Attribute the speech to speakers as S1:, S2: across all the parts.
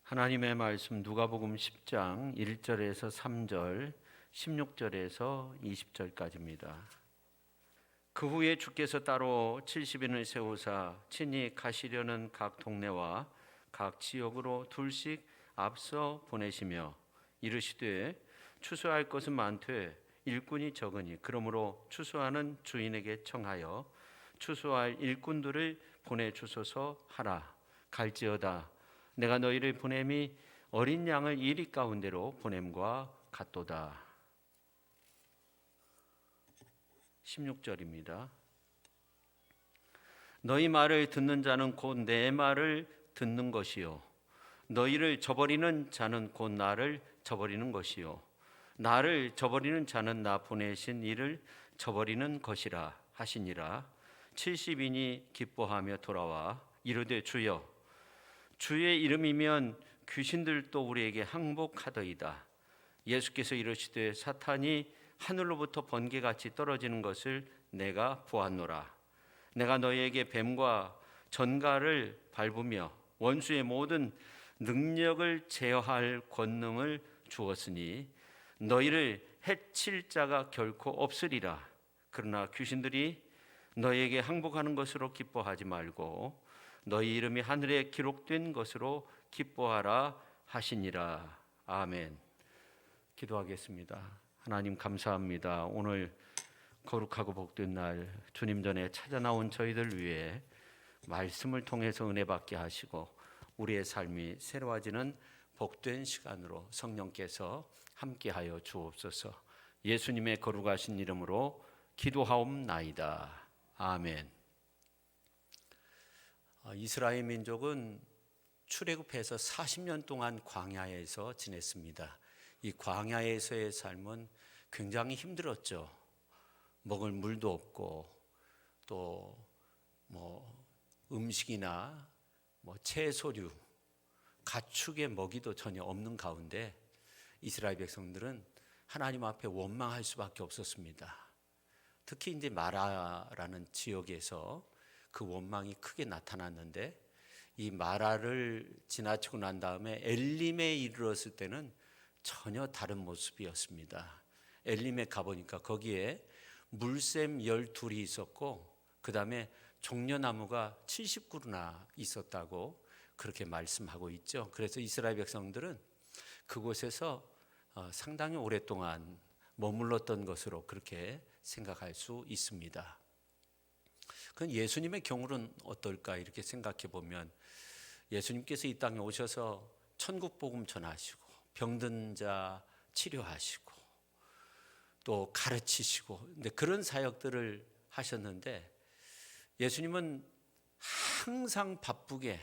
S1: 하나님의 말씀 누가복음 10장 1절에서 3절, 16절에서 20절까지입니다. 그 후에 주께서 따로 70인을 세우사 친히 가시려는 각 동네와 각 지역으로 둘씩 앞서 보내시며 이르시되 추수할 것은 많되 일꾼이 적으니 그러므로 추수하는 주인에게 청하여 추수할 일꾼들을 보내주소서 하라. 갈지어다 내가 너희를 보냄이 어린 양을 이리 가운데로 보냄과 같도다. 16절입니다. 너희 말을 듣는 자는 곧 내 말을 듣는 것이요 너희를 저버리는 자는 곧 나를 저버리는 것이요 나를 저버리는 자는 나 보내신 이를 저버리는 것이라 하시니라. 70인이 기뻐하며 돌아와 이르되 주여 주의 이름이면 귀신들도 우리에게 항복하더이다. 예수께서 이르시되 사탄이 하늘로부터 번개같이 떨어지는 것을 내가 보았노라. 내가 너희에게 뱀과 전갈을 밟으며 원수의 모든 능력을 제어할 권능을 주었으니 너희를 해칠 자가 결코 없으리라. 그러나 귀신들이 너희에게 항복하는 것으로 기뻐하지 말고 너희 이름이 하늘에 기록된 것으로 기뻐하라 하시니라. 아멘. 기도하겠습니다. 하나님 감사합니다. 오늘 거룩하고 복된 날 주님 전에 찾아 나온 저희들 위해 말씀을 통해서 은혜 받게 하시고 우리의 삶이 새로워지는 복된 시간으로 성령께서 함께하여 주옵소서. 예수님의 거룩하신 이름으로 기도하옵나이다. 아멘. 이스라엘 민족은 출애굽해서 40년 동안 광야에서 지냈습니다. 이 광야에서의 삶은 굉장히 힘들었죠. 먹을 물도 없고 또 음식이나 채소류, 가축의 먹이도 전혀 없는 가운데 이스라엘 백성들은 하나님 앞에 원망할 수밖에 없었습니다. 특히 이제 마라라는 지역에서 그 원망이 크게 나타났는데 이 마라를 지나치고 난 다음에 엘림에 이르렀을 때는 전혀 다른 모습이었습니다. 엘림에 가보니까 거기에 물샘 12이 있었고 그 다음에 종려나무가 70그루나 있었다고 그렇게 말씀하고 있죠. 그래서 이스라엘 백성들은 그곳에서 상당히 오랫동안 머물렀던 것으로 그렇게 생각할 수 있습니다. 그건 예수님의 경우는 어떨까 이렇게 생각해 보면 예수님께서 이 땅에 오셔서 천국 복음 전하시고 병든 자 치료하시고 또 가르치시고 근데 그런 사역들을 하셨는데 예수님은 항상 바쁘게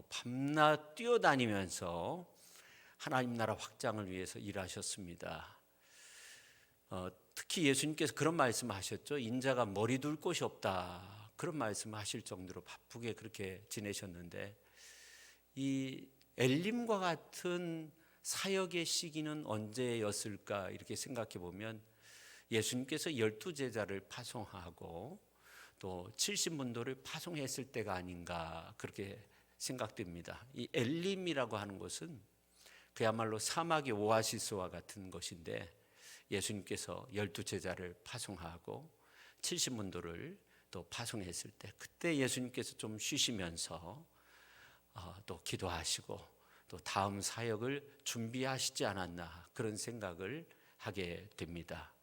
S1: 밤낮 뛰어다니면서 하나님 나라 확장을 위해서 일하셨습니다. 특히 예수님께서 그런 말씀을 하셨죠. 인자가 머리 둘 곳이 없다. 그런 말씀을 하실 정도로 바쁘게 그렇게 지내셨는데 이 엘림과 같은 사역의 시기는 언제였을까 이렇게 생각해 보면 예수님께서 12제자를 파송하고 또 70문도를 파송했을 때가 아닌가 그렇게 생각됩니다. 이 엘림이라고 하는 것은 그야말로 사막의 오아시스와 같은 것인데 예수님께서 12제자를 파송하고 70문도를 또 파송했을 때 그때 예수님께서 좀 쉬시면서 또 기도하시고 또 다음 사역을 준비하시지 않았나 그런 생각을 하게 됩니다.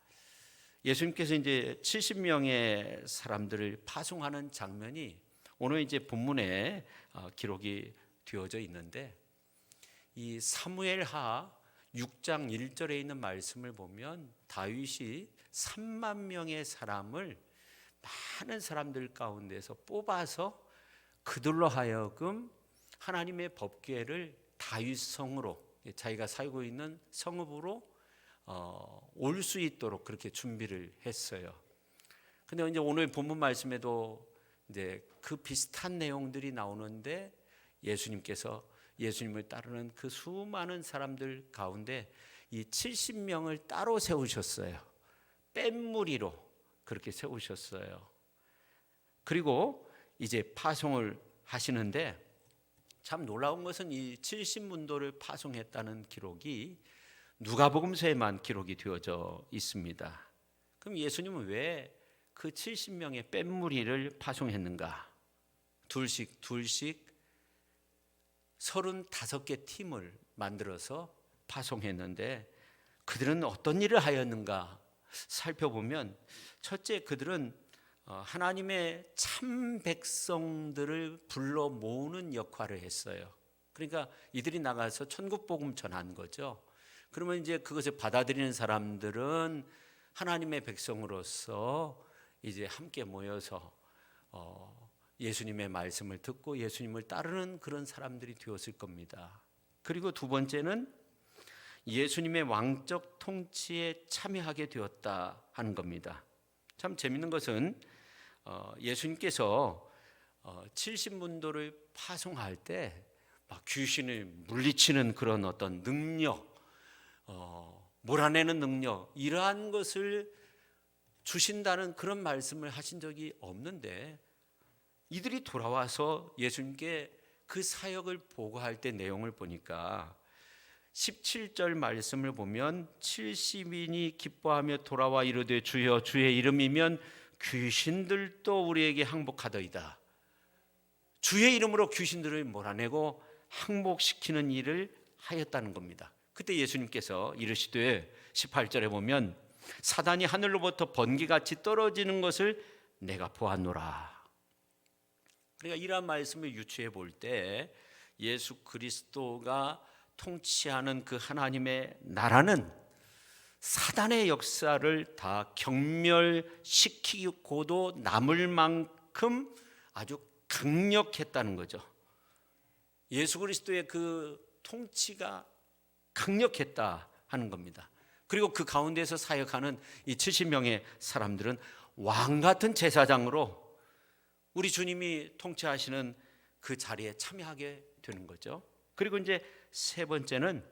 S1: 예수님께서 이제 70명의 사람들을 파송하는 장면이 오늘 이제 본문에 기록이 되어져 있는데 이 사무엘하 6장 1절에 있는 말씀을 보면 다윗이 3만 명의 사람을 많은 사람들 가운데서 뽑아서 그들로 하여금 하나님의 법궤를 다윗 성으로 자기가 살고 있는 성읍으로 올 수 있도록 그렇게 준비를 했어요. 근데 이제 오늘 본문 말씀에도 이제 그 비슷한 내용들이 나오는데 예수님께서 예수님을 따르는 그 수많은 사람들 가운데 이 70명을 따로 세우셨어요. 뺀무리로 그렇게 세우셨어요. 그리고 이제 파송을 하시는데 참 놀라운 것은 이 70문도를 파송했다는 기록이 누가복음서에만 기록이 되어져 있습니다. 그럼 예수님은 왜 그 70명의 뺀무리를 파송했는가? 둘씩 35개 팀을 만들어서 파송했는데 그들은 어떤 일을 하였는가 살펴보면, 첫째, 그들은 하나님의 참 백성들을 불러 모으는 역할을 했어요. 그러니까 이들이 나가서 천국 복음 전한 거죠. 그러면 이제 그것을 받아들이는 사람들은 하나님의 백성으로서 이제 함께 모여서 예수님의 말씀을 듣고 예수님을 따르는 그런 사람들이 되었을 겁니다. 그리고 두 번째는 예수님의 왕적 통치에 참여하게 되었다 하는 겁니다. 참 재밌는 것은 예수님께서 70문도를 파송할 때 막 귀신을 물리치는 그런 어떤 능력, 몰아내는 능력, 이러한 것을 주신다는 그런 말씀을 하신 적이 없는데, 이들이 돌아와서 예수님께 그 사역을 보고할 때 내용을 보니까 17절 말씀을 보면 70인이 기뻐하며 돌아와 이르되 주여 주의 이름이면 귀신들도 우리에게 항복하더이다. 주의 이름으로 귀신들을 몰아내고 항복시키는 일을 하였다는 겁니다. 그때 예수님께서 이르시되 18절에 보면 사단이 하늘로부터 번개같이 떨어지는 것을 내가 보았노라. 그러니까 이러한 말씀을 유추해 볼 때 예수 그리스도가 통치하는 그 하나님의 나라는 사단의 역사를 다 경멸시키고도 남을 만큼 아주 강력했다는 거죠. 예수 그리스도의 그 통치가 강력했다 하는 겁니다. 그리고 그 가운데서 사역하는 이 70명의 사람들은 왕 같은 제사장으로 우리 주님이 통치하시는 그 자리에 참여하게 되는 거죠. 그리고 이제 세 번째는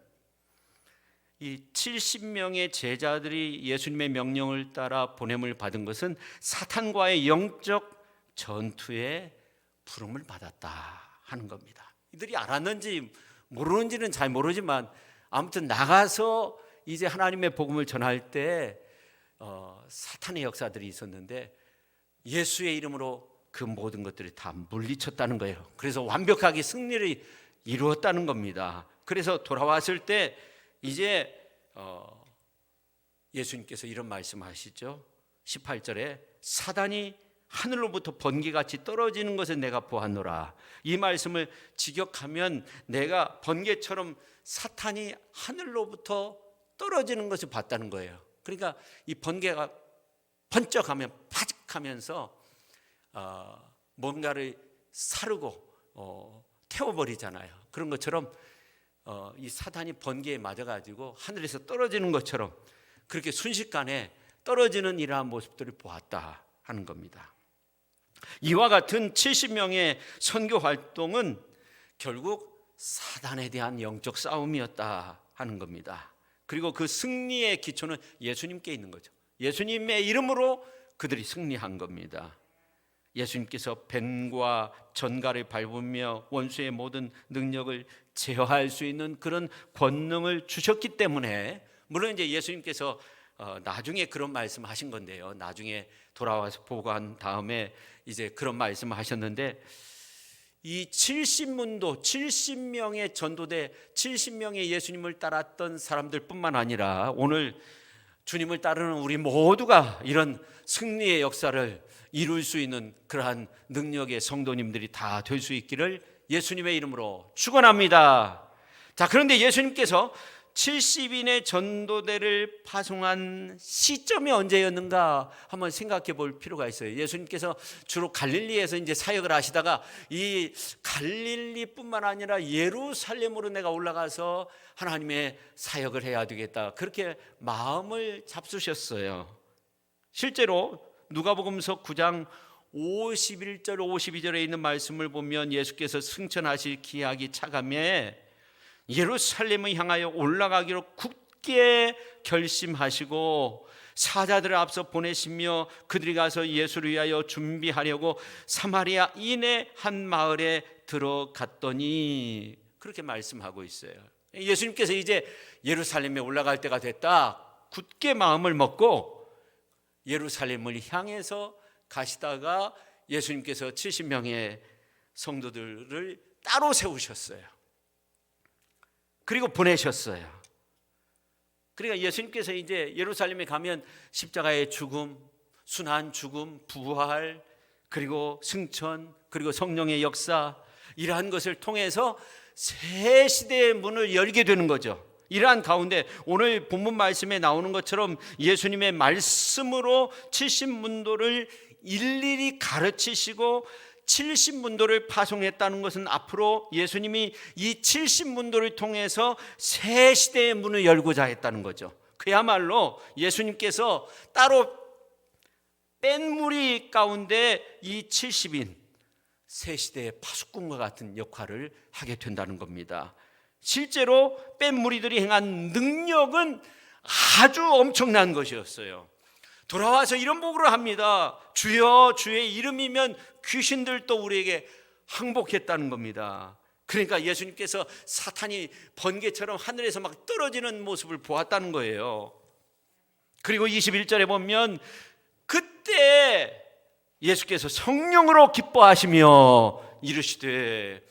S1: 이 70명의 제자들이 예수님의 명령을 따라 보냄을 받은 것은 사탄과의 영적 전투에 부름을 받았다 하는 겁니다. 이들이 알았는지 모르는지는 잘 모르지만 아무튼 나가서 이제 하나님의 복음을 전할 때 사탄의 역사들이 있었는데 예수의 이름으로 그 모든 것들이 다 물리쳤다는 거예요. 그래서 완벽하게 승리를 이루었다는 겁니다. 그래서 돌아왔을 때 이제 예수님께서 이런 말씀하시죠. 18절에 사단이 하늘로부터 번개같이 떨어지는 것을 내가 보았노라. 이 말씀을 직역하면 내가 번개처럼 사탄이 하늘로부터 떨어지는 것을 봤다는 거예요. 그러니까 이 번개가 번쩍하면 파직하면서 뭔가를 사르고 태워버리잖아요. 그런 것처럼 이 사탄이 번개에 맞아가지고 하늘에서 떨어지는 것처럼 그렇게 순식간에 떨어지는 이러한 모습들을 보았다 하는 겁니다. 이와 같은 70명의 선교 활동은 결국 사단에 대한 영적 싸움이었다 하는 겁니다. 그리고 그 승리의 기초는 예수님께 있는 거죠. 예수님의 이름으로 그들이 승리한 겁니다. 예수님께서 뱀과 전갈을 밟으며 원수의 모든 능력을 제어할 수 있는 그런 권능을 주셨기 때문에, 물론 이제 예수님께서 나중에 그런 말씀을 하신 건데요. 나중에 돌아와서 보고한 다음에 이제 그런 말씀을 하셨는데, 이 70문도 70명의 전도대 70명의 예수님을 따랐던 사람들뿐만 아니라 오늘 주님을 따르는 우리 모두가 이런 승리의 역사를 이룰 수 있는 그러한 능력의 성도님들이 다 될 수 있기를 예수님의 이름으로 축원합니다. 자, 그런데 예수님께서 70인의 전도대를 파송한 시점이 언제였는가 한번 생각해 볼 필요가 있어요. 예수님께서 주로 갈릴리에서 이제 사역을 하시다가 이 갈릴리뿐만 아니라 예루살렘으로 내가 올라가서 하나님의 사역을 해야 되겠다, 그렇게 마음을 잡수셨어요. 실제로 누가복음서 9장 51절 52절에 있는 말씀을 보면 예수께서 승천하실 기약이 차감해 예루살렘을 향하여 올라가기로 굳게 결심하시고 사자들을 앞서 보내시며 그들이 가서 예수를 위하여 준비하려고 사마리아 이내 한 마을에 들어갔더니 그렇게 말씀하고 있어요. 예수님께서 이제 예루살렘에 올라갈 때가 됐다. 굳게 마음을 먹고 예루살렘을 향해서 가시다가 예수님께서 70명의 성도들을 따로 세우셨어요. 그리고 보내셨어요. 그러니까 예수님께서 이제 예루살렘에 가면 십자가의 죽음, 순환 죽음, 부활, 그리고 승천, 그리고 성령의 역사, 이러한 것을 통해서 새 시대의 문을 열게 되는 거죠. 이러한 가운데 오늘 본문 말씀에 나오는 것처럼 예수님의 말씀으로 70문도를 일일이 가르치시고 70문도를 파송했다는 것은 앞으로 예수님이 이 70문도를 통해서 새 시대의 문을 열고자 했다는 거죠. 그야말로 예수님께서 따로 뺀 무리 가운데 이 70인 새 시대의 파수꾼과 같은 역할을 하게 된다는 겁니다. 실제로 뺀 무리들이 행한 능력은 아주 엄청난 것이었어요. 돌아와서 이런 보고를 합니다. 주여, 주의 이름이면 귀신들도 우리에게 항복했다는 겁니다. 그러니까 예수님께서 사탄이 번개처럼 하늘에서 막 떨어지는 모습을 보았다는 거예요. 그리고 21절에 보면 그때 예수께서 성령으로 기뻐하시며 이르시되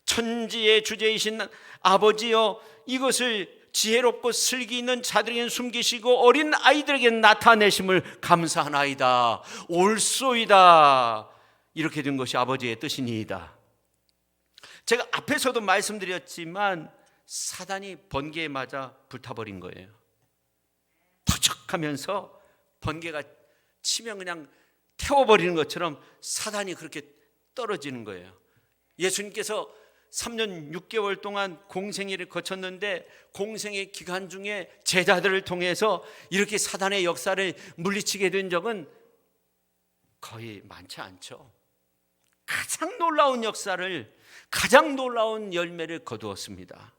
S1: 천지의 주제이신 아버지여, 이것을 지혜롭고 슬기 있는 자들에게는 숨기시고 어린 아이들에게 나타내심을 감사하나이다. 옳소이다. 이렇게 된 것이 아버지의 뜻이니이다. 제가 앞에서도 말씀드렸지만 사단이 번개에 맞아 불타버린 거예요. 퍼적하면서 번개가 치면 그냥 태워버리는 것처럼 사단이 그렇게 떨어지는 거예요. 예수님께서 3년 6개월 동안 공생애를 거쳤는데 공생애 기간 중에 제자들을 통해서 이렇게 사단의 역사를 물리치게 된 적은 거의 많지 않죠. 가장 놀라운 역사를, 가장 놀라운 열매를 거두었습니다.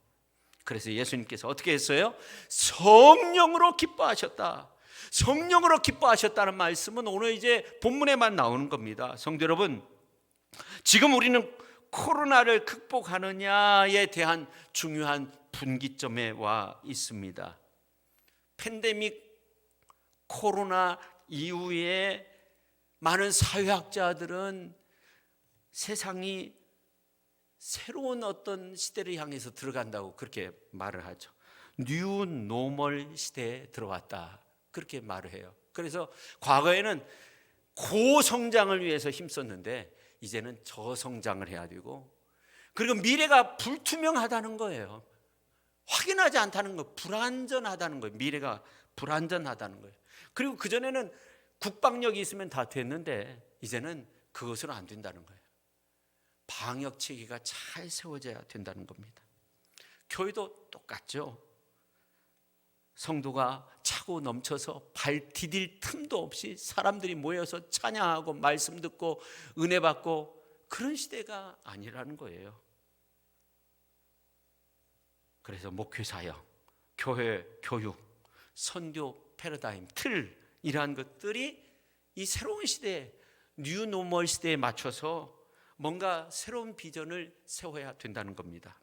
S1: 그래서 예수님께서 어떻게 했어요? 성령으로 기뻐하셨다. 성령으로 기뻐하셨다는 말씀은 오늘 이제 본문에만 나오는 겁니다. 성도 여러분, 지금 우리는 코로나를 극복하느냐에 대한 중요한 분기점에 와 있습니다. 팬데믹 코로나 이후에 많은 사회학자들은 세상이 새로운 어떤 시대를 향해서 들어간다고 그렇게 말을 하죠. 뉴 노멀 시대에 들어왔다, 그렇게 말을 해요. 그래서 과거에는 고성장을 위해서 힘썼는데 이제는 저성장을 해야 되고, 그리고 미래가 불투명하다는 거예요. 확인하지 않다는 거, 불안전하다는 거예요. 미래가 불안전하다는 거예요. 그리고 그전에는 국방력이 있으면 다 됐는데 이제는 그것은 안 된다는 거예요. 방역 체계가 잘 세워져야 된다는 겁니다. 교회도 똑같죠. 성도가 차고 넘쳐서 발 디딜 틈도 없이 사람들이 모여서 찬양하고 말씀 듣고 은혜 받고, 그런 시대가 아니라는 거예요. 그래서 목회 사역, 교회 교육, 선교 패러다임, 틀, 이러한 것들이 이 새로운 시대에, 뉴 노멀 시대에 맞춰서 뭔가 새로운 비전을 세워야 된다는 겁니다.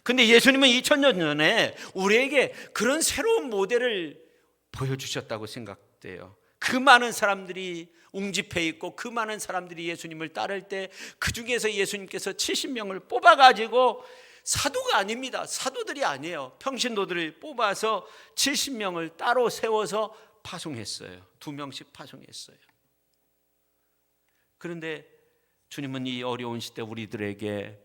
S1: 근데 예수님은 2000년 전에 우리에게 그런 새로운 모델을 보여주셨다고 생각돼요. 그 많은 사람들이 웅집해 있고 그 많은 사람들이 예수님을 따를 때 그 중에서 예수님께서 70명을 뽑아가지고, 사도가 아닙니다. 사도들이 아니에요. 평신도들을 뽑아서 70명을 따로 세워서 파송했어요. 2명씩 파송했어요. 그런데 주님은 이 어려운 시대 우리들에게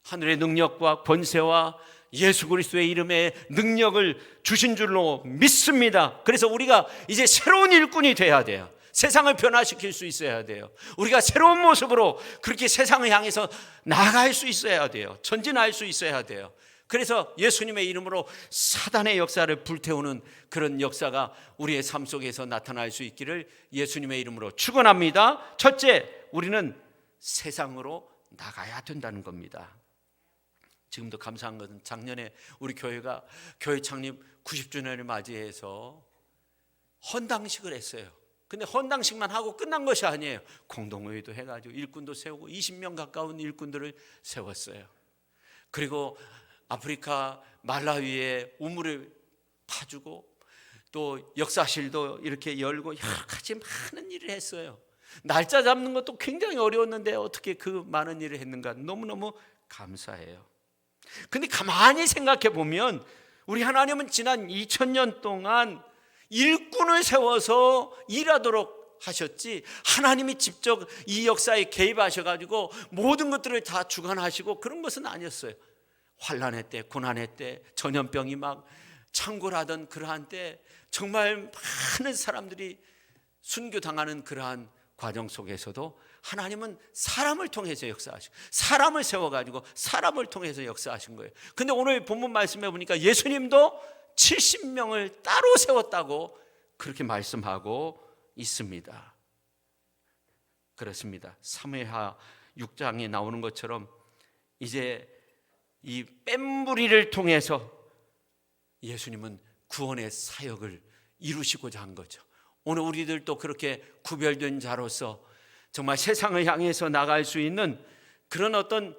S1: 하늘의 능력과 권세와 예수 그리스도의 이름의 능력을 주신 줄로 믿습니다. 그래서 우리가 이제 새로운 일꾼이 돼야 돼요. 세상을 변화시킬 수 있어야 돼요. 우리가 새로운 모습으로 그렇게 세상을 향해서 나아갈 수 있어야 돼요. 전진할 수 있어야 돼요. 그래서 예수님의 이름으로 사단의 역사를 불태우는 그런 역사가 우리의 삶 속에서 나타날 수 있기를 예수님의 이름으로 축원합니다. 첫째, 우리는 세상으로 나가야 된다는 겁니다. 지금도 감사한 것은 작년에 우리 교회가 교회 창립 90주년을 맞이해서 헌당식을 했어요. 근데 헌당식만 하고 끝난 것이 아니에요. 공동회의도 해가지고 일꾼도 세우고 20명 가까운 일꾼들을 세웠어요. 그리고 아프리카 말라위에 우물을 파주고 또 역사실도 이렇게 열고 여러 가지 많은 일을 했어요. 날짜 잡는 것도 굉장히 어려웠는데 어떻게 그 많은 일을 했는가 너무너무 감사해요. 근데 가만히 생각해 보면 우리 하나님은 지난 2000년 동안 일꾼을 세워서 일하도록 하셨지, 하나님이 직접 이 역사에 개입하셔가지고 모든 것들을 다 주관하시고 그런 것은 아니었어요. 환난의 때, 고난의 때, 전염병이 막 창궐하던 그러한 때 정말 많은 사람들이 순교당하는 그러한 과정 속에서도 하나님은 사람을 통해서 역사하시고 사람을 세워가지고 사람을 통해서 역사하신 거예요. 근데 오늘 본문 말씀해 보니까 예수님도 70명을 따로 세웠다고 그렇게 말씀하고 있습니다. 그렇습니다. 사무엘하 6장에 나오는 것처럼 이제 이 뺀무리를 통해서 예수님은 구원의 사역을 이루시고자 한 거죠. 오늘 우리들도 그렇게 구별된 자로서 정말 세상을 향해서 나갈 수 있는 그런 어떤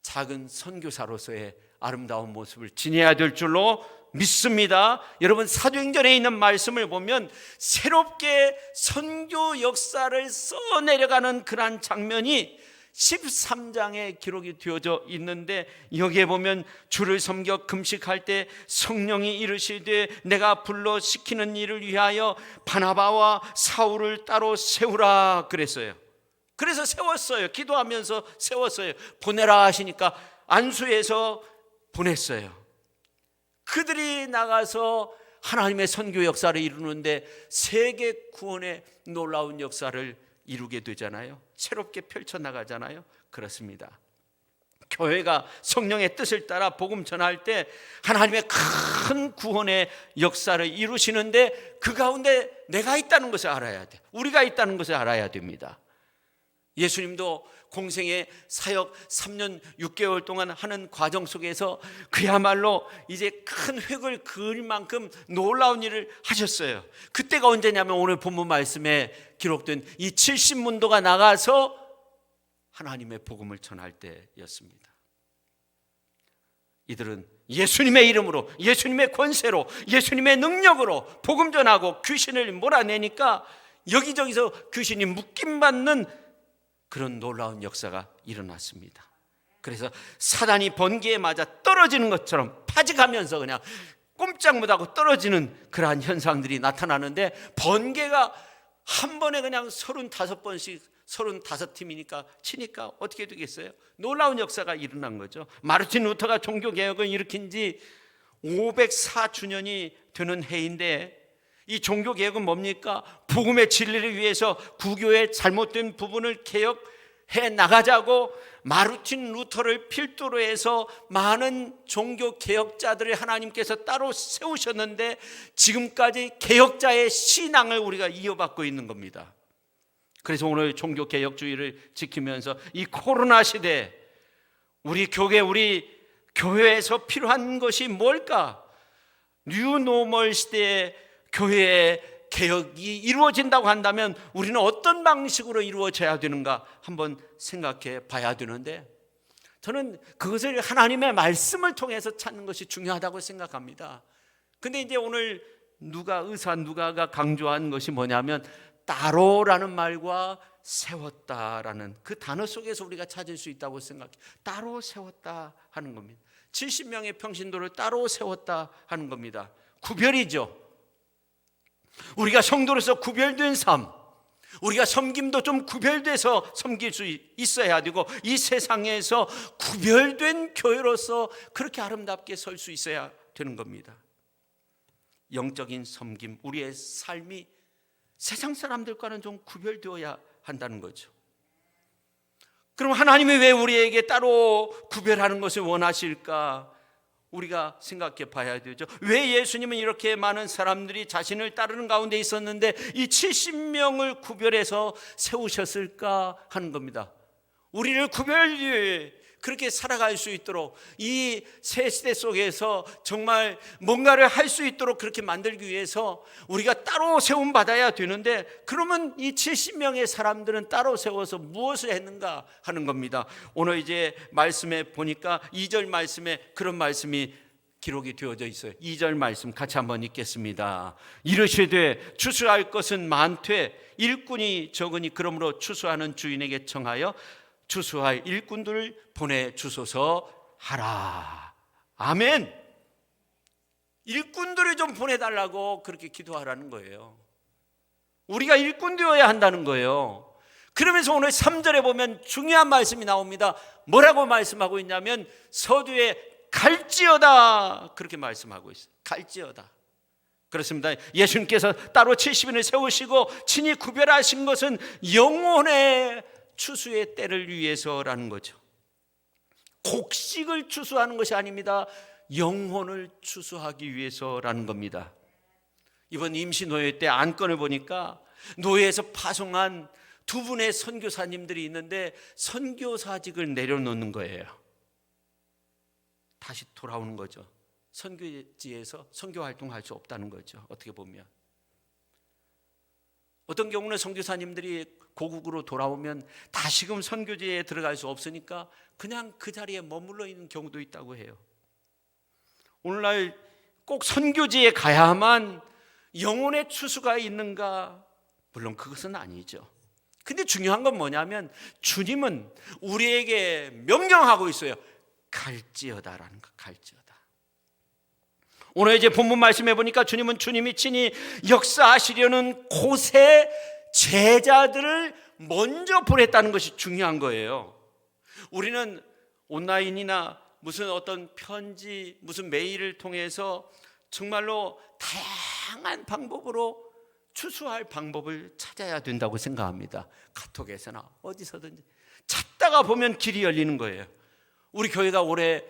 S1: 작은 선교사로서의 아름다운 모습을 지녀야 될 줄로 믿습니다. 여러분, 사도행전에 있는 말씀을 보면 새롭게 선교 역사를 써내려가는 그러한 장면이 13장에 기록이 되어져 있는데, 여기에 보면 주를 섬겨 금식할 때 성령이 이르시되 내가 불러 시키는 일을 위하여 바나바와 사울을 따로 세우라 그랬어요. 그래서 세웠어요. 기도하면서 세웠어요. 보내라 하시니까 안수해서 보냈어요. 그들이 나가서 하나님의 선교 역사를 이루는데 세계 구원의 놀라운 역사를 이루게 되잖아요. 새롭게 펼쳐나가잖아요. 그렇습니다. 교회가 성령의 뜻을 따라 복음 전할 때 하나님의 큰 구원의 역사를 이루시는데 그 가운데 내가 있다는 것을 알아야 돼. 우리가 있다는 것을 알아야 됩니다. 예수님도 공생의 사역 3년 6개월 동안 하는 과정 속에서 그야말로 이제 큰 획을 그을 만큼 놀라운 일을 하셨어요. 그때가 언제냐면 오늘 본문 말씀에 기록된 이 70문도가 나가서 하나님의 복음을 전할 때였습니다. 이들은 예수님의 이름으로, 예수님의 권세로, 예수님의 능력으로 복음 전하고 귀신을 몰아내니까 여기저기서 귀신이 묶임받는 그런 놀라운 역사가 일어났습니다. 그래서 사단이 번개에 맞아 떨어지는 것처럼 파직하면서 그냥 꼼짝 못하고 떨어지는 그러한 현상들이 나타나는데, 번개가 한 번에 그냥 35번씩 35팀이니까 치니까 어떻게 되겠어요? 놀라운 역사가 일어난 거죠. 마르틴 루터가 종교개혁을 일으킨 지 504주년이 되는 해인데, 이 종교개혁은 뭡니까? 복음의 진리를 위해서 구교의 잘못된 부분을 개혁해 나가자고 마르틴 루터를 필두로 해서 많은 종교개혁자들을 하나님께서 따로 세우셨는데, 지금까지 개혁자의 신앙을 우리가 이어받고 있는 겁니다. 그래서 오늘 종교개혁주의를 지키면서 이 코로나 시대에 우리 교회에서 필요한 것이 뭘까? 뉴노멀 시대에 교회의 개혁이 이루어진다고 한다면 우리는 어떤 방식으로 이루어져야 되는가 한번 생각해 봐야 되는데, 저는 그것을 하나님의 말씀을 통해서 찾는 것이 중요하다고 생각합니다. 근데 이제 오늘 누가가 강조한 것이 뭐냐면 따로라는 말과 세웠다라는 그 단어 속에서 우리가 찾을 수 있다고 생각해요. 따로 세웠다 하는 겁니다. 70명의 평신도를 따로 세웠다 하는 겁니다. 구별이죠. 우리가 성도로서 구별된 삶, 우리가 섬김도 좀 구별돼서 섬길 수 있어야 되고, 이 세상에서 구별된 교회로서 그렇게 아름답게 설 수 있어야 되는 겁니다. 영적인 섬김, 우리의 삶이 세상 사람들과는 좀 구별되어야 한다는 거죠. 그럼 하나님이 왜 우리에게 따로 구별하는 것을 원하실까? 우리가 생각해 봐야 되죠. 왜 예수님은 이렇게 많은 사람들이 자신을 따르는 가운데 있었는데 이 70명을 구별해서 세우셨을까 하는 겁니다. 우리를 구별해 그렇게 살아갈 수 있도록 이 새 시대 속에서 정말 뭔가를 할 수 있도록 그렇게 만들기 위해서 우리가 따로 세움 받아야 되는데, 그러면 이 70명의 사람들은 따로 세워서 무엇을 했는가 하는 겁니다. 오늘 이제 말씀에 보니까 2절 말씀에 그런 말씀이 기록이 되어져 있어요. 2절 말씀 같이 한번 읽겠습니다. 이르시되 추수할 것은 많되 일꾼이 적으니 그러므로 추수하는 주인에게 청하여 추수할 일꾼들을 보내주소서 하라. 아멘. 일꾼들을 좀 보내달라고 그렇게 기도하라는 거예요. 우리가 일꾼 되어야 한다는 거예요. 그러면서 오늘 3절에 보면 중요한 말씀이 나옵니다. 뭐라고 말씀하고 있냐면 서두에 갈지어다, 그렇게 말씀하고 있어요. 갈지어다. 그렇습니다. 예수님께서 따로 70인을 세우시고 친히 구별하신 것은 영혼의 추수의 때를 위해서라는 거죠. 곡식을 추수하는 것이 아닙니다. 영혼을 추수하기 위해서라는 겁니다. 이번 임시노예 때 안건을 보니까 노예에서 파송한 두 분의 선교사님들이 있는데 선교사직을 내려놓는 거예요. 다시 돌아오는 거죠. 선교지에서 선교활동할 수 없다는 거죠. 어떻게 보면 어떤 경우는 선교사님들이 고국으로 돌아오면 다시금 선교지에 들어갈 수 없으니까 그냥 그 자리에 머물러 있는 경우도 있다고 해요. 오늘날 꼭 선교지에 가야만 영혼의 추수가 있는가? 물론 그것은 아니죠. 근데 중요한 건 뭐냐면 주님은 우리에게 명령하고 있어요. 갈지어다라는 거, 갈지어다. 오늘 이제 본문 말씀해 보니까 주님이 친히 역사하시려는 곳에 제자들을 먼저 보냈다는 것이 중요한 거예요. 우리는 온라인이나 무슨 어떤 편지, 무슨 메일을 통해서 정말로 다양한 방법으로 추수할 방법을 찾아야 된다고 생각합니다. 카톡에서나 어디서든지 찾다가 보면 길이 열리는 거예요. 우리 교회가 올해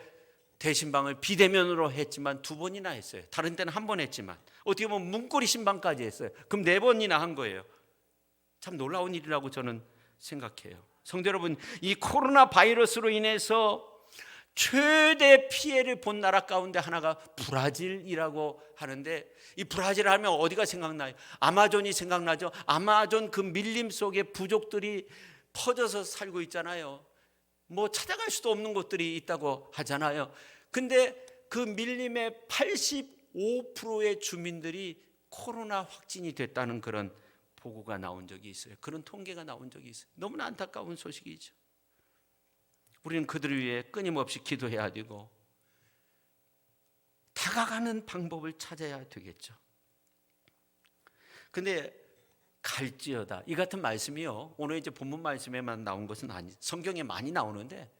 S1: 대신방을 비대면으로 했지만 2번이나 했어요. 다른 때는 1번 했지만 어떻게 보면 문고리 신방까지 했어요. 그럼 4번이나 한 거예요. 참 놀라운 일이라고 저는 생각해요. 성도 여러분, 이 코로나 바이러스로 인해서 최대 피해를 본 나라 가운데 하나가 브라질이라고 하는데, 이 브라질 하면 어디가 생각나요? 아마존이 생각나죠. 아마존 그 밀림 속에 부족들이 퍼져서 살고 있잖아요. 뭐 찾아갈 수도 없는 곳들이 있다고 하잖아요. 근데 그 밀림의 85%의 주민들이 코로나 확진이 됐다는 그런 보고가 나온 적이 있어요. 그런 통계가 나온 적이 있어요. 너무나 안타까운 소식이죠. 우리는 그들을 위해 끊임없이 기도해야 되고 다가가는 방법을 찾아야 되겠죠. 근데 갈지어다, 이 같은 말씀이요, 오늘 이제 본문 말씀에만 나온 것은 아니죠. 성경에 많이 나오는데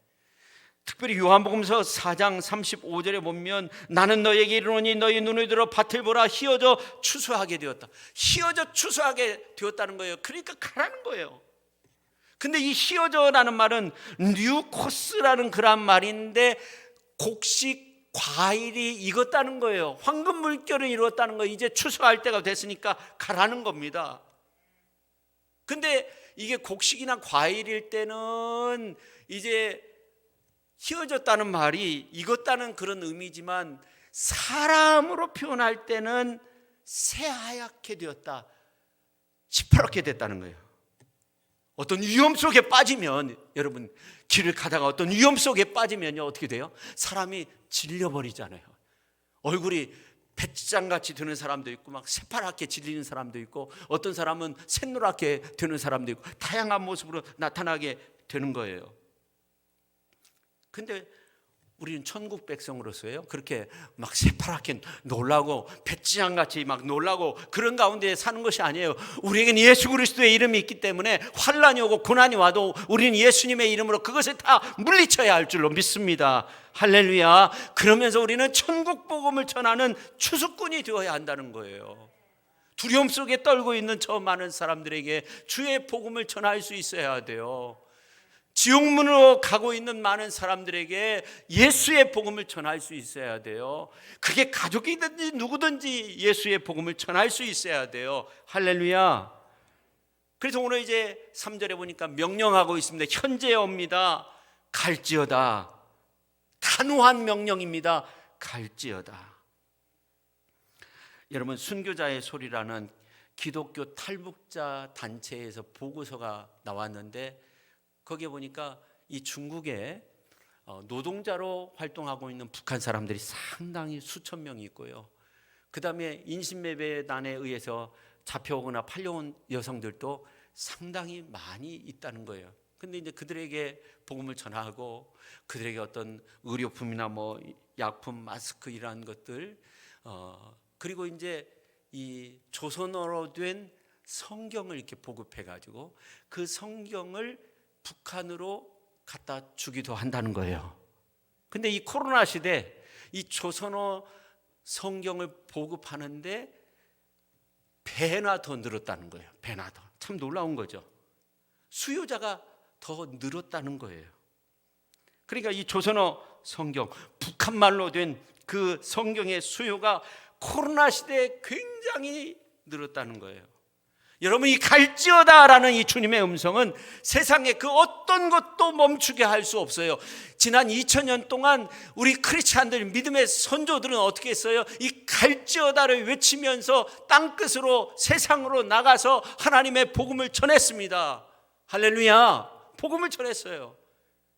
S1: 특별히 요한복음서 4장 35절에 보면 나는 너에게 이르노니 너희 눈을 들어 밭을 보라, 희어져 추수하게 되었다. 희어져 추수하게 되었다는 거예요. 그러니까 가라는 거예요. 근데 이 희어져라는 말은 뉴코스라는 그런 말인데 곡식, 과일이 익었다는 거예요. 황금 물결을 이루었다는 거예요. 이제 추수할 때가 됐으니까 가라는 겁니다. 근데 이게 곡식이나 과일일 때는 이제 희어졌다는 말이 익었다는 그런 의미지만 사람으로 표현할 때는 새하얗게 되었다, 시퍼렇게 됐다는 거예요. 어떤 위험 속에 빠지면, 여러분 길을 가다가 어떤 위험 속에 빠지면요 어떻게 돼요? 사람이 질려버리잖아요. 얼굴이 배짱같이 되는 사람도 있고 막 새파랗게 질리는 사람도 있고 어떤 사람은 샛노랗게 되는 사람도 있고 다양한 모습으로 나타나게 되는 거예요. 근데 우리는 천국 백성으로서요 그렇게 막 새파랗게 놀라고 배짱같이 막 놀라고 그런 가운데 사는 것이 아니에요. 우리에게는 예수 그리스도의 이름이 있기 때문에 환난이 오고 고난이 와도 우리는 예수님의 이름으로 그것을 다 물리쳐야 할 줄로 믿습니다. 할렐루야. 그러면서 우리는 천국 복음을 전하는 추수꾼이 되어야 한다는 거예요. 두려움 속에 떨고 있는 저 많은 사람들에게 주의 복음을 전할 수 있어야 돼요. 지옥문으로 가고 있는 많은 사람들에게 예수의 복음을 전할 수 있어야 돼요. 그게 가족이든지 누구든지 예수의 복음을 전할 수 있어야 돼요. 할렐루야. 그래서 오늘 이제 3절에 보니까 명령하고 있습니다. 현재옵니다. 갈지어다. 단호한 명령입니다. 갈지어다. 여러분, 순교자의 소리라는 기독교 탈북자 단체에서 보고서가 나왔는데 거기에 보니까 이 중국에 노동자로 활동하고 있는 북한 사람들이 상당히 수천 명이 있고요. 그 다음에 인신매매단에 의해서 잡혀오거나 팔려온 여성들도 상당히 많이 있다는 거예요. 근데 이제 그들에게 복음을 전하고 그들에게 어떤 의료품이나 뭐 약품, 마스크 이러한 것들, 그리고 이제 이 조선어로 된 성경을 이렇게 보급해 가지고 그 성경을 북한으로 갖다 주기도 한다는 거예요. 근데 이 코로나 시대 이 조선어 성경을 보급하는데 배나 더 늘었다는 거예요. 배나 더. 참 놀라운 거죠. 수요자가 더 늘었다는 거예요. 그러니까 이 조선어 성경, 북한말로 된 그 성경의 수요가 코로나 시대에 굉장히 늘었다는 거예요. 여러분, 이 갈지어다라는 이 주님의 음성은 세상에 그 어떤 것도 멈추게 할 수 없어요. 지난 2000년 동안 우리 크리스찬들, 믿음의 선조들은 어떻게 했어요? 이 갈지어다를 외치면서 땅끝으로, 세상으로 나가서 하나님의 복음을 전했습니다. 할렐루야. 복음을 전했어요.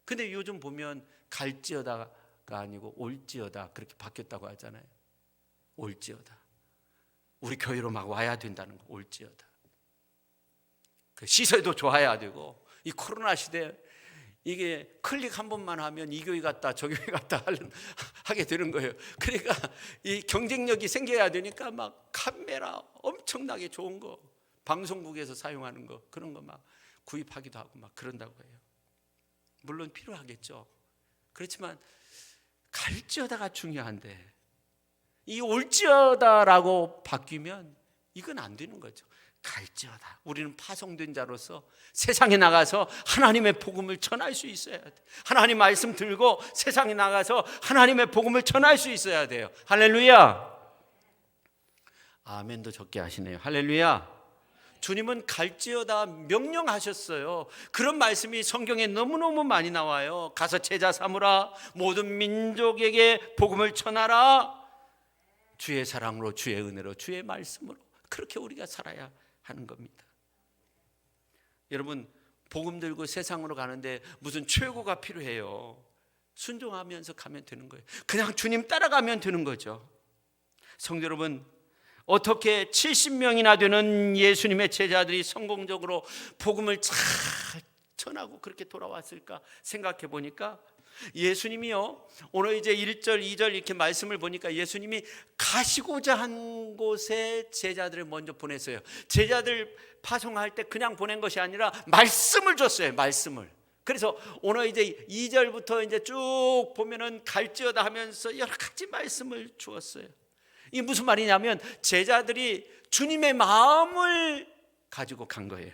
S1: 근데 요즘 보면 갈지어다가 아니고 올지어다 그렇게 바뀌었다고 하잖아요. 올지어다. 우리 교회로 막 와야 된다는 거. 올지어다. 그 시설도 좋아야 되고, 이 코로나 시대 이게 클릭 한 번만 하면 이 교회 갔다 저 교회 갔다 하게 되는 거예요. 그러니까 이 경쟁력이 생겨야 되니까 막 카메라 엄청나게 좋은 거, 방송국에서 사용하는 거, 그런 거 막 구입하기도 하고 막 그런다고 해요. 물론 필요하겠죠. 그렇지만 갈지어다가 중요한데 이 올지어다라고 바뀌면 이건 안 되는 거죠. 갈지어다. 우리는 파송된 자로서 세상에 나가서 하나님의 복음을 전할 수 있어야 돼. 하나님 말씀 들고 세상에 나가서 하나님의 복음을 전할 수 있어야 돼요. 할렐루야. 아멘도 적게 하시네요. 할렐루야. 주님은 갈지어다 명령하셨어요. 그런 말씀이 성경에 너무너무 많이 나와요. 가서 제자 삼으라, 모든 민족에게 복음을 전하라. 주의 사랑으로, 주의 은혜로, 주의 말씀으로 그렇게 우리가 살아야 하는 겁니다. 여러분, 복음 들고 세상으로 가는데 무슨 최고가 필요해요? 순종하면서 가면 되는 거예요. 그냥 주님 따라가면 되는 거죠. 성도 여러분, 어떻게 70명이나 되는 예수님의 제자들이 성공적으로 복음을 잘 전하고 그렇게 돌아왔을까 생각해 보니까 예수님이요, 오늘 이제 1절, 2절 이렇게 말씀을 보니까 예수님이 가시고자 한 곳에 제자들을 먼저 보냈어요. 제자들 파송할 때 그냥 보낸 것이 아니라 말씀을 줬어요. 말씀을. 그래서 오늘 이제 2절부터 이제 쭉 보면은 갈지어다 하면서 여러 가지 말씀을 주었어요. 이게 무슨 말이냐면 제자들이 주님의 마음을 가지고 간 거예요.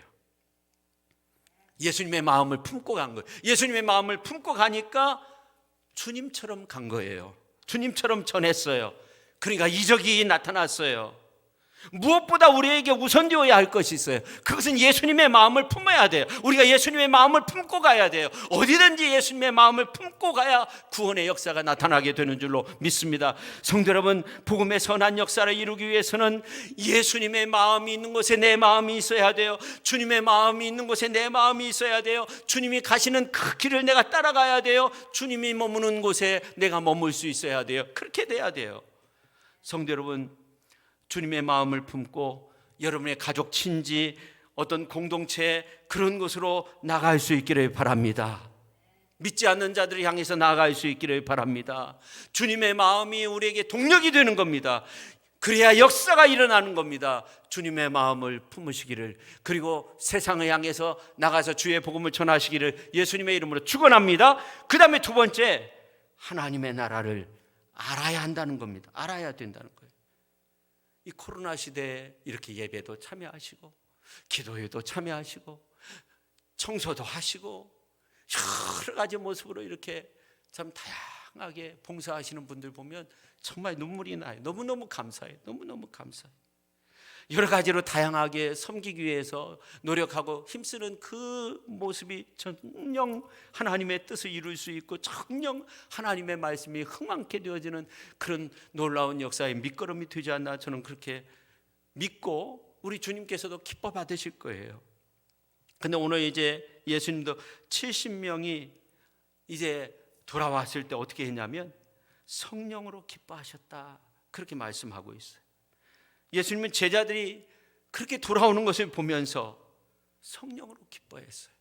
S1: 예수님의 마음을 품고 간 거예요. 예수님의 마음을 품고 가니까 주님처럼 간 거예요. 주님처럼 전했어요. 그러니까 이적이 나타났어요. 무엇보다 우리에게 우선되어야 할 것이 있어요. 그것은 예수님의 마음을 품어야 돼요. 우리가 예수님의 마음을 품고 가야 돼요. 어디든지 예수님의 마음을 품고 가야 구원의 역사가 나타나게 되는 줄로 믿습니다. 성도 여러분, 복음의 선한 역사를 이루기 위해서는 예수님의 마음이 있는 곳에 내 마음이 있어야 돼요. 주님의 마음이 있는 곳에 내 마음이 있어야 돼요. 주님이 가시는 그 길을 내가 따라가야 돼요. 주님이 머무는 곳에 내가 머물 수 있어야 돼요. 그렇게 돼야 돼요. 성도 여러분, 주님의 마음을 품고 여러분의 가족, 친지, 어떤 공동체 그런 곳으로 나갈 수 있기를 바랍니다. 믿지 않는 자들을 향해서 나아갈 수 있기를 바랍니다. 주님의 마음이 우리에게 동력이 되는 겁니다. 그래야 역사가 일어나는 겁니다. 주님의 마음을 품으시기를, 그리고 세상을 향해서 나가서 주의 복음을 전하시기를 예수님의 이름으로 축원합니다. 그 다음에 두 번째, 하나님의 나라를 알아야 한다는 겁니다. 알아야 된다는 거예요. 이 코로나 시대에 이렇게 예배도 참여하시고 기도회도 참여하시고 청소도 하시고 여러 가지 모습으로 이렇게 참 다양하게 봉사하시는 분들 보면 정말 눈물이 나요. 너무너무 감사해요. 너무너무 감사해요. 여러 가지로 다양하게 섬기기 위해서 노력하고 힘쓰는 그 모습이 정녕 하나님의 뜻을 이룰 수 있고 정녕 하나님의 말씀이 흥망케 되어지는 그런 놀라운 역사의 밑거름이 되지 않나, 저는 그렇게 믿고 우리 주님께서도 기뻐 받으실 거예요. 근데 오늘 이제 예수님도 70명이 이제 돌아왔을 때 어떻게 했냐면 성령으로 기뻐하셨다, 그렇게 말씀하고 있어요. 예수님은 제자들이 그렇게 돌아오는 것을 보면서 성령으로 기뻐했어요.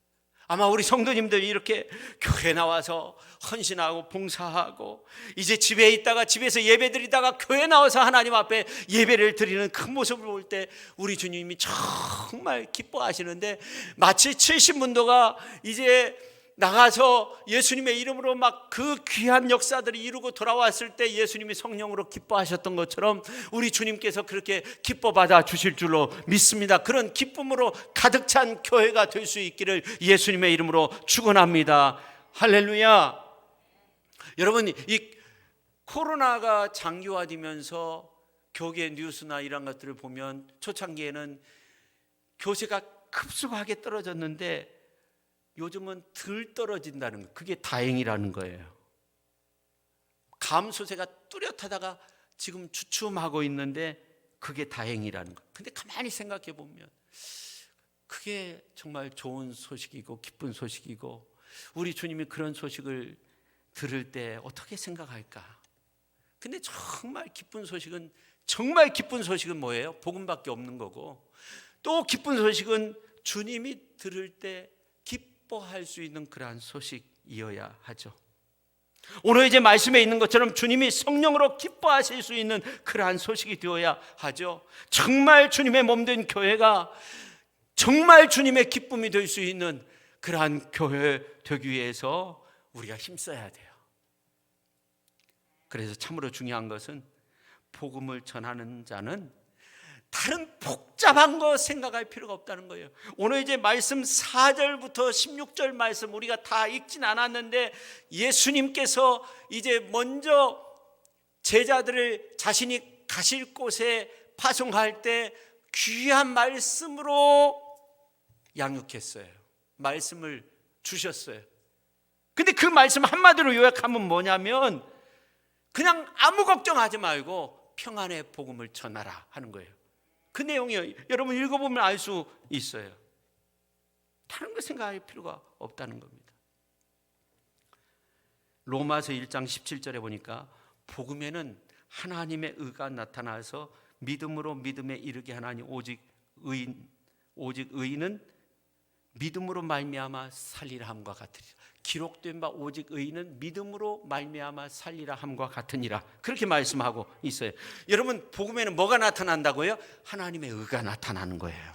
S1: 아마 우리 성도님들이 이렇게 교회 나와서 헌신하고 봉사하고 이제 집에 있다가 집에서 예배 드리다가 교회 나와서 하나님 앞에 예배를 드리는 그 모습을 볼 때 우리 주님이 정말 기뻐하시는데, 마치 70문도가 이제 나가서 예수님의 이름으로 막 그 귀한 역사들을 이루고 돌아왔을 때 예수님이 성령으로 기뻐하셨던 것처럼 우리 주님께서 그렇게 기뻐 받아 주실 줄로 믿습니다. 그런 기쁨으로 가득 찬 교회가 될 수 있기를 예수님의 이름으로 축원합니다. 할렐루야. 여러분, 이 코로나가 장기화되면서 교계 뉴스나 이런 것들을 보면 초창기에는 교세가 급속하게 떨어졌는데 요즘은 덜 떨어진다는 거, 그게 다행이라는 거예요. 감소세가 뚜렷하다가 지금 주춤하고 있는데 그게 다행이라는 거. 근데 가만히 생각해 보면 그게 정말 좋은 소식이고 기쁜 소식이고, 우리 주님이 그런 소식을 들을 때 어떻게 생각할까? 근데 정말 기쁜 소식은 뭐예요? 복음밖에 없는 거고, 또 기쁜 소식은 주님이 들을 때 기뻐할 수 있는 그러한 소식이어야 하죠. 오늘 이제 말씀에 있는 것처럼 주님이 성령으로 기뻐하실 수 있는 그러한 소식이 되어야 하죠. 정말 주님의 몸된 교회가 정말 주님의 기쁨이 될 수 있는 그러한 교회 되기 위해서 우리가 힘써야 돼요. 그래서 참으로 중요한 것은 복음을 전하는 자는 다른 복잡한 거 생각할 필요가 없다는 거예요. 오늘 이제 말씀 4절부터 16절 말씀 우리가 다 읽진 않았는데, 예수님께서 이제 먼저 제자들을 자신이 가실 곳에 파송할 때 귀한 말씀으로 양육했어요. 말씀을 주셨어요. 근데 그 말씀 한마디로 요약하면 뭐냐면 그냥 아무 걱정하지 말고 평안의 복음을 전하라 하는 거예요. 그 내용이 여러분 읽어보면 알 수 있어요. 다른 거 생각할 필요가 없다는 겁니다. 로마서 1장 17절에 보니까 복음에는 하나님의 의가 나타나서 믿음으로 믿음에 이르게 하나니 오직 의인은 믿음으로 말미암아 살리라 함과 같으리라. 기록된 바 오직 의인은 믿음으로 말미암아 살리라 함과 같으니라, 그렇게 말씀하고 있어요. 여러분, 복음에는 뭐가 나타난다고요? 하나님의 의가 나타나는 거예요.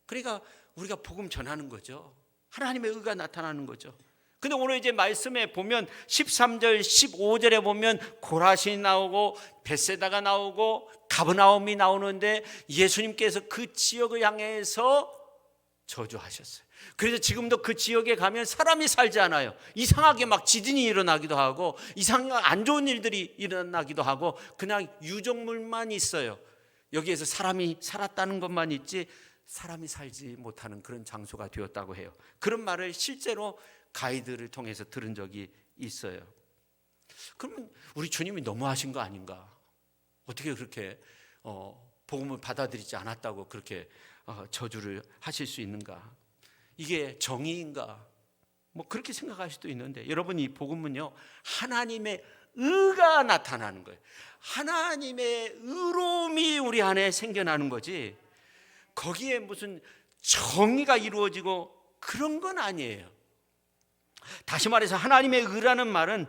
S1: 그러니까 우리가 복음 전하는 거죠. 하나님의 의가 나타나는 거죠. 근데 오늘 이제 말씀에 보면 13절 15절에 보면 고라신이 나오고 벳세다가 나오고 가버나움이 나오는데 예수님께서 그 지역을 향해서 저주하셨어요. 그래서 지금도 그 지역에 가면 사람이 살지 않아요. 이상하게 막 지진이 일어나기도 하고 이상한 안 좋은 일들이 일어나기도 하고 그냥 유적물만 있어요. 여기에서 사람이 살았다는 것만 있지 사람이 살지 못하는 그런 장소가 되었다고 해요. 그런 말을 실제로 가이드를 통해서 들은 적이 있어요. 그러면 우리 주님이 너무하신 거 아닌가? 어떻게 그렇게 복음을 받아들이지 않았다고 그렇게 저주를 하실 수 있는가? 이게 정의인가? 뭐 그렇게 생각할 수도 있는데, 여러분, 이 복음은요 하나님의 의가 나타나는 거예요. 하나님의 의로움이 우리 안에 생겨나는 거지 거기에 무슨 정의가 이루어지고 그런 건 아니에요. 다시 말해서 하나님의 의라는 말은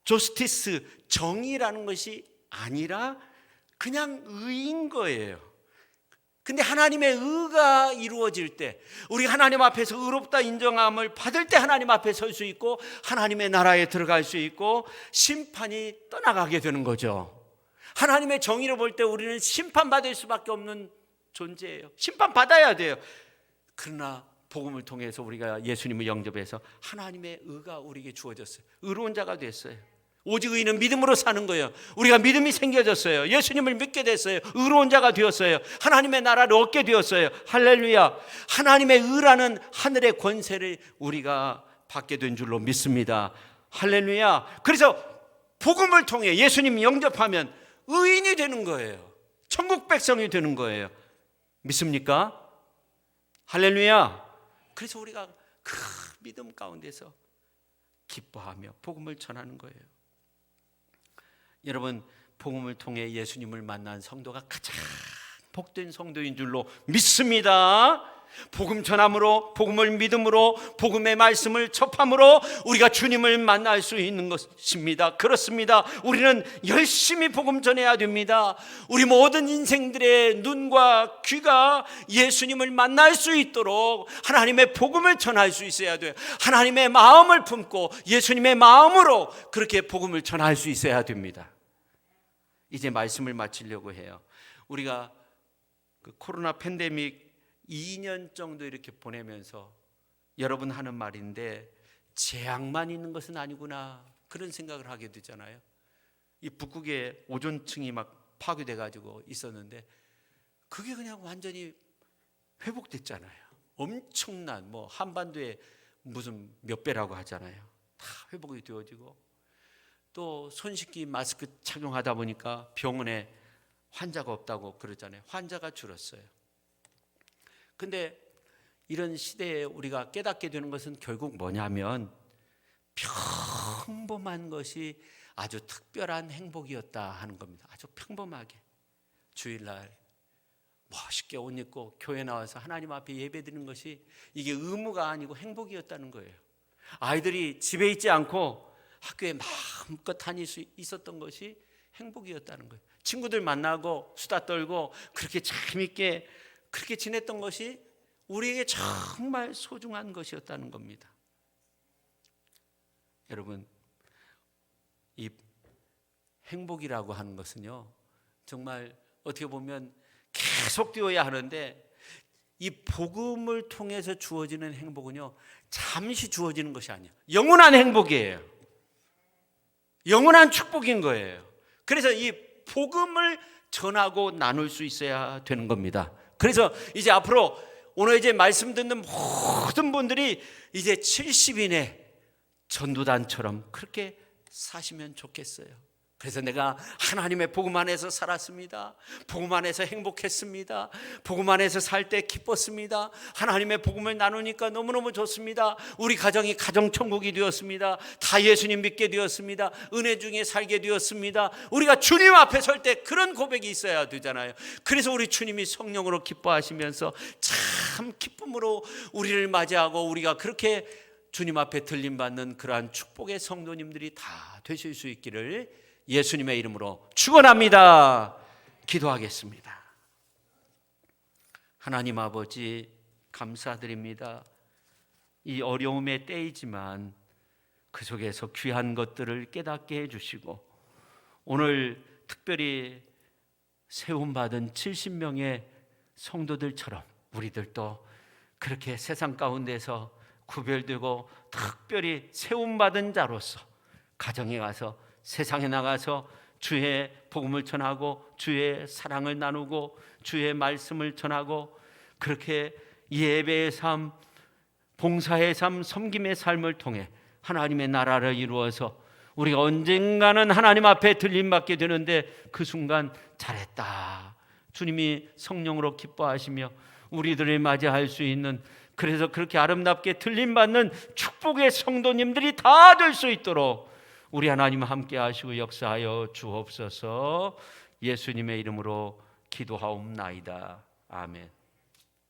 S1: 조스티스, 정의라는 것이 아니라 그냥 의인 거예요. 근데 하나님의 의가 이루어질 때, 우리 하나님 앞에서 의롭다 인정함을 받을 때 하나님 앞에 설 수 있고 하나님의 나라에 들어갈 수 있고 심판이 떠나가게 되는 거죠. 하나님의 정의로 볼 때 우리는 심판받을 수밖에 없는 존재예요. 심판받아야 돼요. 그러나 복음을 통해서 우리가 예수님을 영접해서 하나님의 의가 우리에게 주어졌어요. 의로운 자가 됐어요. 오직 의인은 믿음으로 사는 거예요. 우리가 믿음이 생겨졌어요. 예수님을 믿게 됐어요. 의로운 자가 되었어요. 하나님의 나라를 얻게 되었어요. 할렐루야. 하나님의 의라는 하늘의 권세를 우리가 받게 된 줄로 믿습니다. 할렐루야. 그래서 복음을 통해 예수님 영접하면 의인이 되는 거예요. 천국 백성이 되는 거예요. 믿습니까? 할렐루야. 그래서 우리가 그 믿음 가운데서 기뻐하며 복음을 전하는 거예요. 여러분, 복음을 통해 예수님을 만난 성도가 가장 복된 성도인 줄로 믿습니다. 복음 전함으로, 복음을 믿음으로, 복음의 말씀을 접함으로 우리가 주님을 만날 수 있는 것입니다. 그렇습니다. 우리는 열심히 복음 전해야 됩니다. 우리 모든 인생들의 눈과 귀가 예수님을 만날 수 있도록 하나님의 복음을 전할 수 있어야 돼요. 하나님의 마음을 품고 예수님의 마음으로 그렇게 복음을 전할 수 있어야 됩니다. 이제 말씀을 마치려고 해요. 우리가 그 코로나 팬데믹 2년 정도 이렇게 보내면서 여러분 하는 말인데, 재앙만 있는 것은 아니구나 그런 생각을 하게 되잖아요. 이 북극에 오존층이 막 파괴돼 가지고 있었는데 그게 그냥 완전히 회복됐잖아요. 엄청난 뭐 한반도에 무슨 몇 배라고 하잖아요. 다 회복이 되어지고, 또 손 씻기 마스크 착용하다 보니까 병원에 환자가 없다고 그러잖아요. 환자가 줄었어요. 근데 이런 시대에 우리가 깨닫게 되는 것은 결국 뭐냐면, 평범한 것이 아주 특별한 행복이었다 하는 겁니다. 아주 평범하게 주일날 멋있게 옷 입고 교회 나와서 하나님 앞에 예배드리는 것이 이게 의무가 아니고 행복이었다는 거예요. 아이들이 집에 있지 않고 학교에 마음껏 다닐 수 있었던 것이 행복이었다는 거예요. 친구들 만나고 수다 떨고 그렇게 재밌게 그렇게 지냈던 것이 우리에게 정말 소중한 것이었다는 겁니다. 여러분, 이 행복이라고 하는 것은요, 정말 어떻게 보면 계속되어야 하는데, 이 복음을 통해서 주어지는 행복은요, 잠시 주어지는 것이 아니에요. 영원한 행복이에요. 영원한 축복인 거예요. 그래서 이 복음을 전하고 나눌 수 있어야 되는 겁니다. 그래서 이제 앞으로 오늘 이제 말씀 듣는 모든 분들이 이제 70인의 전도단처럼 그렇게 사시면 좋겠어요. 그래서 내가 하나님의 복음 안에서 살았습니다. 복음 안에서 행복했습니다. 복음 안에서 살 때 기뻤습니다. 하나님의 복음을 나누니까 너무너무 좋습니다. 우리 가정이 가정천국이 되었습니다. 다 예수님 믿게 되었습니다. 은혜 중에 살게 되었습니다. 우리가 주님 앞에 설 때 그런 고백이 있어야 되잖아요. 그래서 우리 주님이 성령으로 기뻐하시면서 참 기쁨으로 우리를 맞이하고 우리가 그렇게 주님 앞에 들림받는 그러한 축복의 성도님들이 다 되실 수 있기를 예수님의 이름으로 축원합니다. 기도하겠습니다. 하나님 아버지, 감사드립니다. 이 어려움의 때이지만 그 속에서 귀한 것들을 깨닫게 해주시고, 오늘 특별히 세움받은 70명의 성도들처럼 우리들도 그렇게 세상 가운데서 구별되고 특별히 세움받은 자로서 가정에 가서, 세상에 나가서 주의 복음을 전하고 주의 사랑을 나누고 주의 말씀을 전하고, 그렇게 예배의 삶, 봉사의 삶, 섬김의 삶을 통해 하나님의 나라를 이루어서 우리가 언젠가는 하나님 앞에 들림받게 되는데, 그 순간 잘했다, 주님이 성령으로 기뻐하시며 우리들을 맞이할 수 있는, 그래서 그렇게 아름답게 들림받는 축복의 성도님들이 다 될 수 있도록 우리 하나님 함께 하시고 역사하여 주옵소서. 예수님의 이름으로 기도하옵나이다. 아멘.